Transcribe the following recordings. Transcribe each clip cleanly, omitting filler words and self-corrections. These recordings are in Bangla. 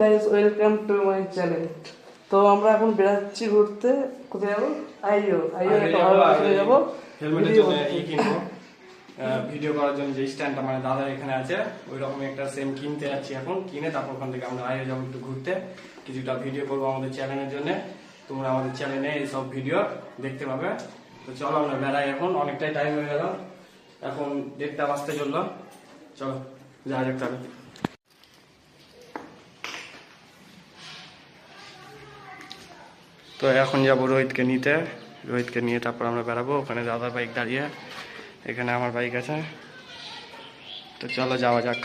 Guys, welcome to my channel. তো আমরা এখন বেড়াচ্ছি ঘুরতে। কোথায় যাবো? আইও একটা ভালো লোকেশনে যাবো। হেলমেটের জন্য এই কিনবো, ভিডিও করার জন্য যে স্ট্যান্ডটা মানে দাদার এখানে আছে ওই রকম একটা সেম কিনতে যাচ্ছি এখন। কিনে তারপর ওখান থেকে আমরা আইও যাবো একটু ঘুরতে, কিছুটা ভিডিও করবো আমাদের চ্যানেলের জন্য। তোমরা আমাদের চ্যানেলে এইসব ভিডিও দেখতে পাবে। তো চলো আমরা বেড়াই এখন, অনেকটাই টাইম হয়ে গেল, এখন 1:30 বাজতে চললো। চলো যাওয়া যাক তাহলে। তো এখন যাবো রোহিতকে নিতে, রোহিতকে নিয়ে তারপর আমরা বেড়াবো। ওখানে দাদার বাইক দাঁড়িয়ে, এখানে আমার বাইক আছে। তো চলো যাওয়া যাক।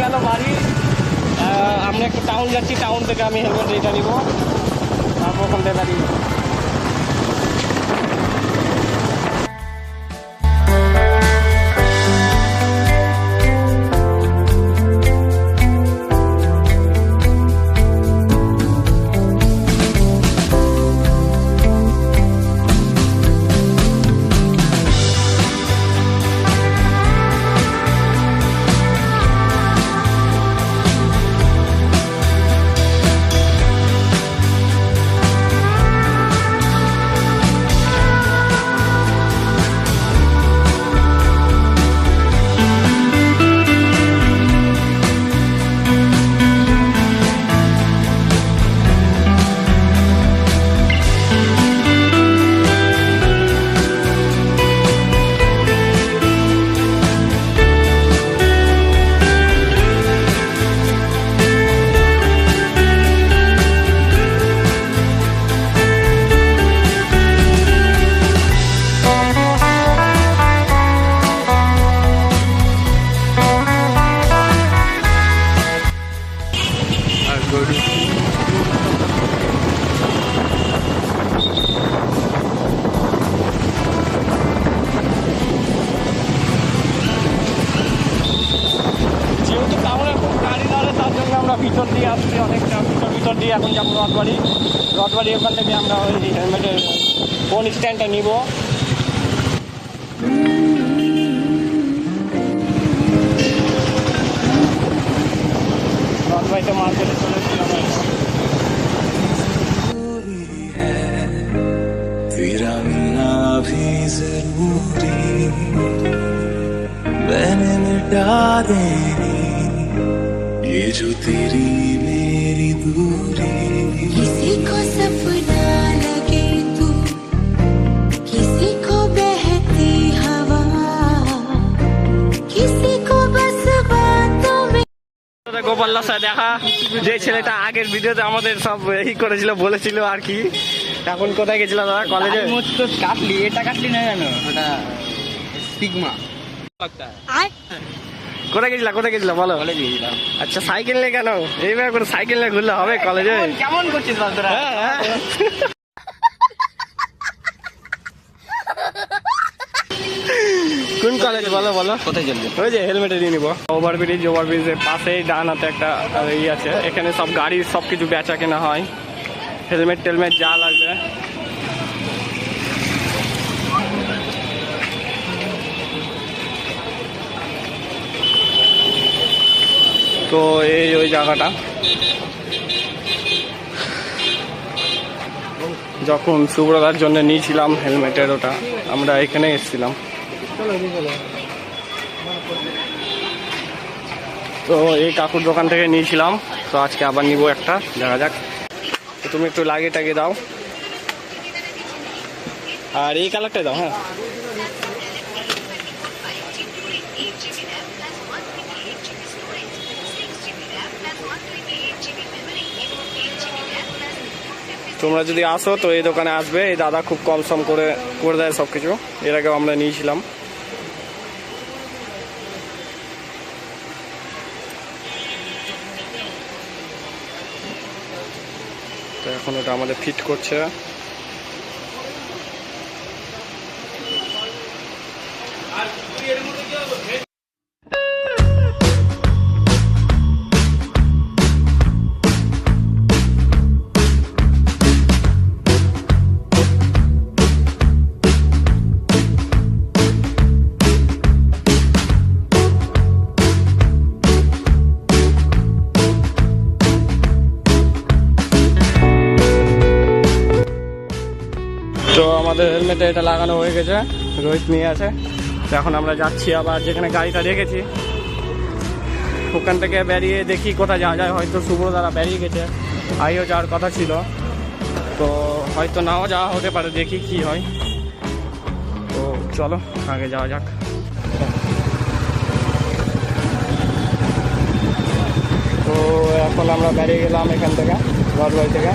গেল বাড়ি, আমরা একটু টাউন যাচ্ছি, টাউন থেকে আমি হেলমেট এটা নিব, তারপর ওখান থেকে দাঁড়িয়ে ভিতর দিয়ে আসছি, অনেকটা ভিতর দিয়ে এখন যাবো রথবাড়ি। রথবাড়ি ওখান থেকে আমরা ওই হেলমেটের ফোন স্ট্যান্ডটা নিব। রথবাড়িতে মার্কেটে চলে এসেছিলাম। तेरा मिलना भी जरूरी, मैंने मिटा देनी ये जो तेरी मेरी दूरी। किसी को सपना लगे तू, किसी को बहती हवा, किसी को बस बातों में। গোপাল্লার সাথে দেখা, যে ছেলেটা আগের ভিডিওতে আমাদের সব এই করেছিল বলেছিল আর কি। এখন কোথায় গেছিল দাদা? কলেজে কাটলি, এটা কাটলি না জানো, ওটা সিগমা লাগতা। কোথায় গেছিলা বলো? কলেজে গেছিলাম। আচ্ছা, সাইকেল নিয়ে কেন? এইভাবে করে সাইকেল নিয়ে ঘুরলে হবে কলেজে? কেমন করছিস তোরা? কোন কলেজ বলো? কোথায় চলবে? ওই যে হেলমেটে নিয়ে নিবো। ওভারব্রিজের পাশেই ডান হাতে একটা ই আছে, এখানে সব গাড়ি সব কিছু বেচা কেনা হয়, হেলমেট টেলমেট যা লাগবে। তো এই ওই জায়গাটা যখন সুব্রতার জন্য নিয়েছিলাম হেলমেটের, ওটা আমরা এখানে এসেছিলাম। তো এই কাকুর দোকান থেকে নিয়েছিলাম, তো আজকে আবার নিব একটা, দেখা যাক। তো তুমি একটু লাগিয়ে টাগিয়ে দাও। আর এই কালারটাই দাও। হ্যাঁ তোমরা যদি আসো তো এই দোকানে আসবে, এই দাদা খুব কম সম করে করে দেয় সব কিছু। এর আগেও আমরা নিয়েছিলাম। তো এখন ওটা আমাদের ফিট করছে। তো আমাদের হেলমেটে এটা লাগানো হয়ে গেছে, রোহিত নিয়ে আছে। তো এখন আমরা যাচ্ছি আবার যেখানে গাড়িটা রেখেছি ওখান থেকে বেরিয়ে দেখি কোথায় যাওয়া যায়। হয়তো শুভ্র দ্বারা বেরিয়ে গেছে, আইও যাওয়ার কথা ছিল, তো হয়তো নাও যাওয়া হতে পারে, দেখি কি হয়। তো চলো আগে যাওয়া যাক। তো এখন আমরা বেরিয়ে গেলাম এখান থেকে, ঘরবাড়ি থেকে।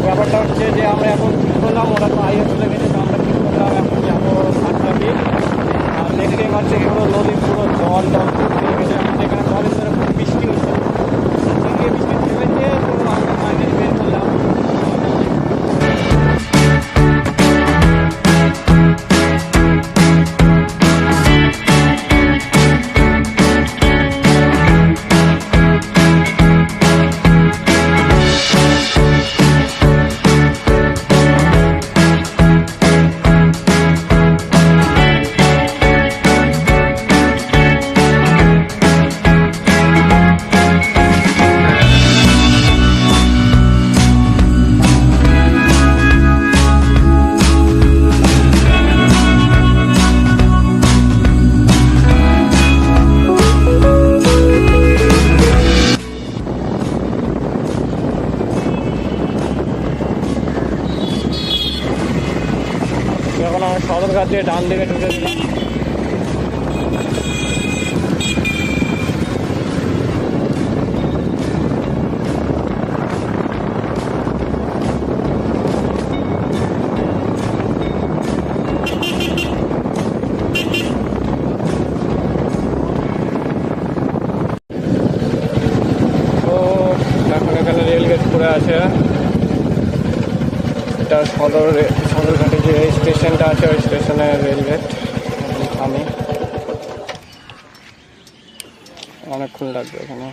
ব্যাপারটা হচ্ছে যে আমরা এখন ঠিক করলাম, ওরা তো আইয়ে চলে গেছে, তো আমরা ঠিক করলাম এখন যাবো সাতটাকে। আর দেখতেই পাচ্ছি পুরো নদী পুরো জল টল শুকিয়ে গেছে। আমাদের এখানে জলের ধরে খুব বৃষ্টি হচ্ছে, গিয়ে বৃষ্টি থেমেছে, তো আমরা ফাইনালি বের করলাম। এখন আমরা সদরঘাট দিয়ে ডান দিকে ঢুকে দিলাম। তো এখন এখানে রেলগেট পড়ে আছে। এটা সদরঘাটে যে স্টেশনটা আছে ওই স্টেশনের রেলগেট। আমি অনেকক্ষণ লাগবে এখানে।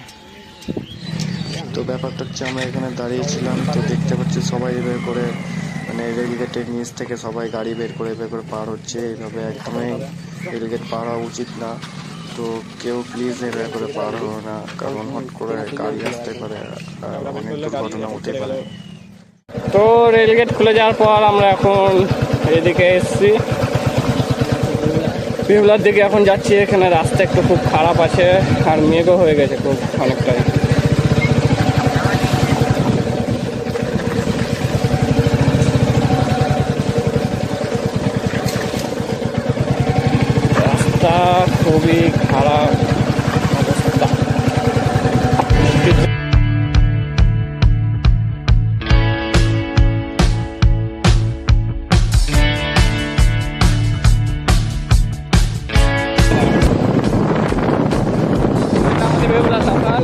তো ব্যাপারটা হচ্ছে আমরা এখানে দাঁড়িয়েছিলাম, তো দেখতে পাচ্ছি সবাই বের করে মানে রেলগেটের নিচ থেকে সবাই গাড়ি বের করে পার হচ্ছে। এইভাবে একদমই রেলগেট পার হওয়া উচিত না। তো কেউ প্লিজ এভাবে করে পার হও না, কারণ হট করে গাড়ি আসতে পারে, অনেক দুর্ঘটনা হতে পারে। তো রেলগেট খুলে যাওয়ার পর আমরা এখন এদিকে এসছি, বিমলার দিকে এখন যাচ্ছি। এখানে রাস্তা একটু খুব খারাপ আছে আর মেঘও হয়ে গেছে খুব অনেকটাই। রাস্তা খুবই খারাপ অবস্থা। আমাদের বেহুলা সকাল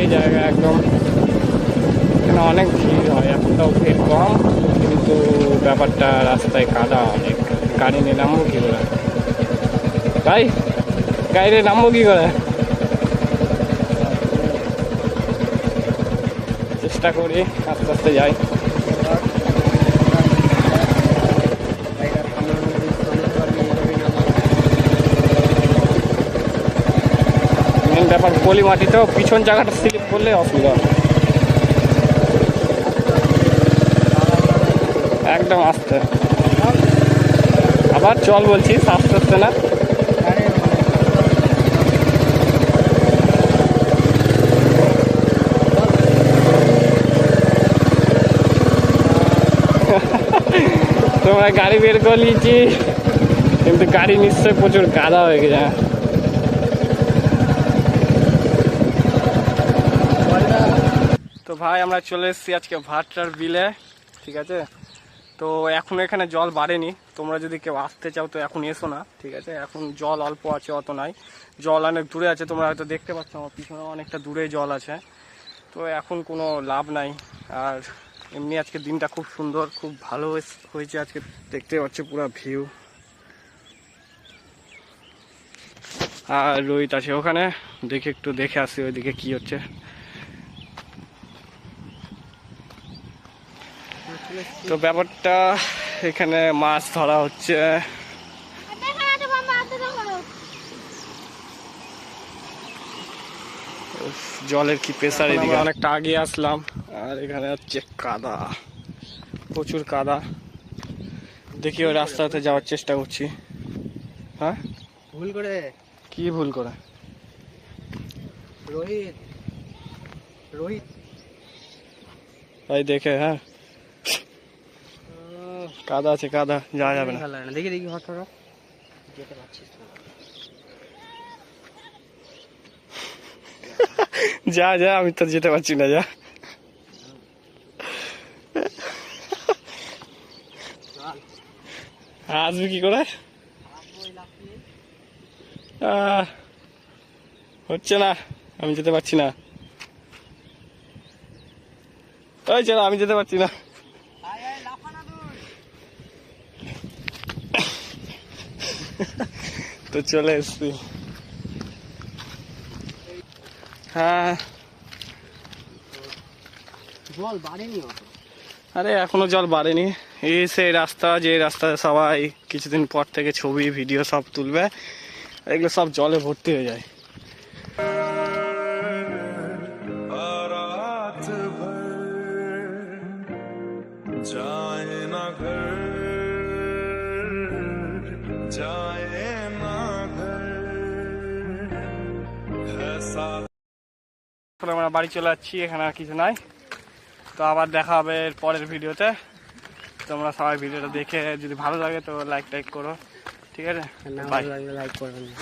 সেই জায়গা একদম, এখানে অনেক ভিড় হয়, এখন তাও ভিড় কম, কিন্তু ব্যাপারটা রাস্তায় কাদা অনেক। গাড়ি নিয়ে নামবো কী করে ভাই, গাড়ি নিয়ে নামবো কী করে? চেষ্টা করি আস্তে আস্তে যাই। মেন ব্যাপার পলি মাটিতেও পিছন জায়গাটা স্লিপ করলে অসুবিধা হবে। একদম আস্তে, আবার চল বলছি, আস্তে আস্তে না। তোমরা গাড়ি বের করে নিয়েছি, কিন্তু গাড়ি নিশ্চয়ই প্রচুর কাদা হয়ে গেছে। তো ভাই আমরা চলে এসেছি আজকে ভাটরার বিলে, ঠিক আছে। তো এখন এখানে জল বাড়েনি, তোমরা যদি কেউ আসতে চাও তো এখন এসো না, ঠিক আছে। এখন জল অল্প আছে, অত নাই, জল অনেক দূরে আছে, তোমরা হয়তো দেখতে পাচ্ছ আমার পিছনে অনেকটা দূরে জল আছে। তো এখন কোনো লাভ নাই। আর এমনি আজকে দিনটা খুব সুন্দর, খুব ভালো হয়েছে আজকে, দেখতে পাচ্ছ পুরো ভিউ। আর রোহিত আছে ওখানে, দেখে একটু দেখে আসি ওইদিকে কি হচ্ছে। তো ব্যাপারটা এখানে মাছ ধরা হচ্ছে, জলের কি প্রেসার। এদিকে অনেকটা আগে আসলাম, আর এখানে হচ্ছে কাদা, প্রচুর কাদা। দেখি ওই রাস্তাতে যাওয়ার চেষ্টা করছি। হ্যাঁ ভুল করে, কি ভুল করে? রোহিত রোহিত এই দেখে, হ্যাঁ কাদা আছে, কাদা যাওয়া যাবে না। ভালো না, দেখি দেখি হট হট যেতে পারছিস না। যা যা, আমি তো যেতে পারছি না, যা। আসবি কি করে? হচ্ছে না, আমি যেতে পারছি না। ওই চলো, আমি যেতে পারছি না। তো চলে এসছি। হ্যাঁ জল বাড়েনি অত। আরে এখনো জল বাড়েনি, এই সেই রাস্তা, যে রাস্তায় সবাই কিছুদিন পর থেকে ছবি ভিডিও সব তুলবে, এগুলো সব জলে ভর্তি হয়ে যায়। रात भर जाए ना घर, जाए ना घर, ऐसा। এখন আমরা বাড়ি চলে যাচ্ছি, এখানে আর কিছু নাই। তো আবার দেখা হবে পরের ভিডিওতে। তোমরা সবাই ভিডিওটা দেখে যদি ভালো লাগে তো লাইক টাইক করো, ঠিক আছে। না বাই। লাইক করবেন না।